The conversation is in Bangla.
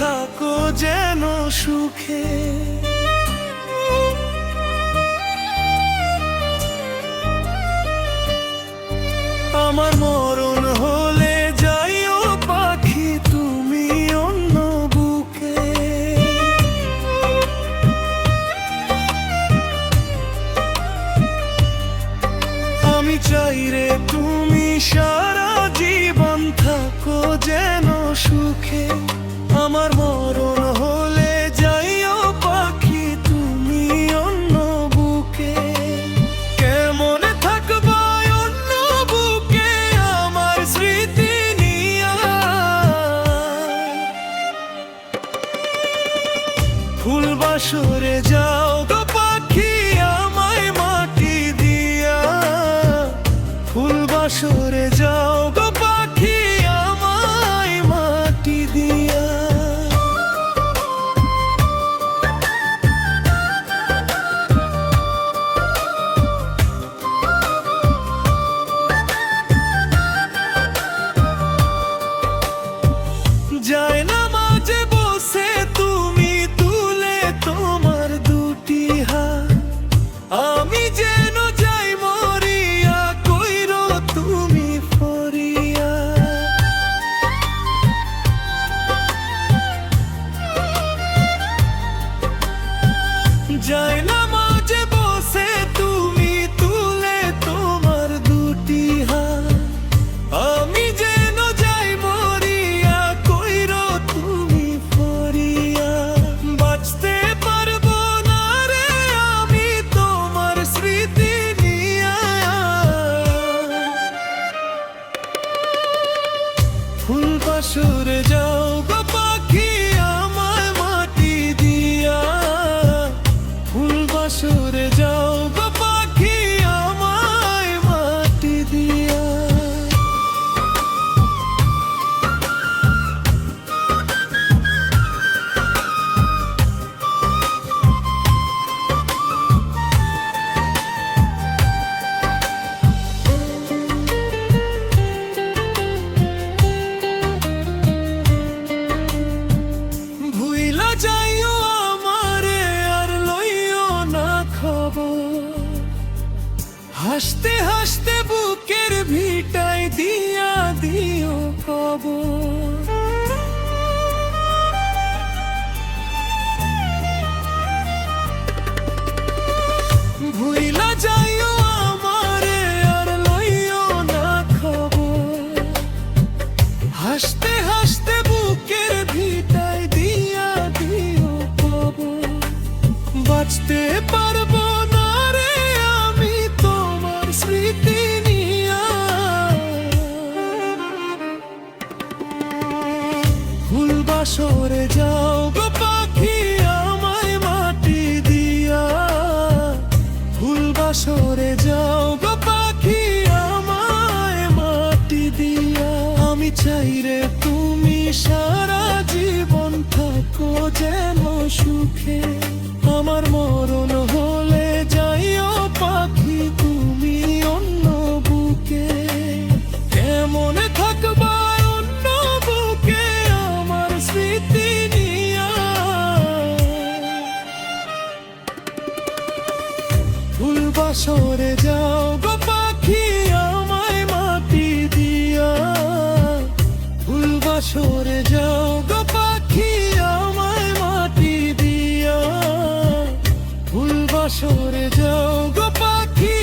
থাকো যেন সুখে। আমার মরণ হলে যাইও পাখি তুমি অন্য বুকে। আমি চাই রে তুমি সারা জীবন থাকো যেন সুখে। আমার মরণ হলে যাইও পাখি তুমি অন্য বুকে। কেমন থাকবো অন্য বুকে আমার স্মৃতি নিয়া। ফুল বাসরে যাও গো পাখি আমায় মাটি দিয়া। ফুল বাসরে যাও গো পাখি আমায় মাটি দিয়া। যায় না মাঝে বসে তুমি তুলে তোমার দুটি হাত। আমি যেন যাই মরিয়া কইরো তুমি ফরিয়া। যায় না মাঝে বসে তুমি তুলে তোমার দুটি হাত। আমি যেন যাই মরিয়া কইরো তুমি ফরিয়া। বাঁচতে পারবো না রে আমি তোমার স্মৃতি নিয়া। ফুল বাসরে যাও গো পাখি আমায় মাটি দিয়া। ফুল বাসরে যাও গো পাখি আমায় মাটি দিয়া। ভুইলা যাইও আমারে আর লইও না খবর। হাসতে হাসতে বুকের ভিটায় দিয়া দিও কবর। ভুইলা যাইও আমারে আর লইও না খবর। হাসতে হাসতে বুকের ভিটায় দিয়া দিও কবর। বাঁচতে পারবো না রে আমি তোমার স্মৃতি নিয়া। ফুল বাসরে যাও গো পাখি আমায় মাটি দিয়া। ফুল বাসরে যাও গো পাখি আমায় মাটি দিয়া। আমি চাই রে তুমি সারা জীবন থাকো যেন সুখে। আমার মরণ হলে যাইও পাখি তুমি অন্য বুকে। কেমন থাকবা অন্য বুকে আমার স্মৃতি নিয়া। ফুল বাসরে যাও গো পাখি আমায় মাটি দিয়া। ফুল বাসরে যাও গো পাখি আমায় মাটি দিয়া। ফুল বাসরে যাও গো পাখি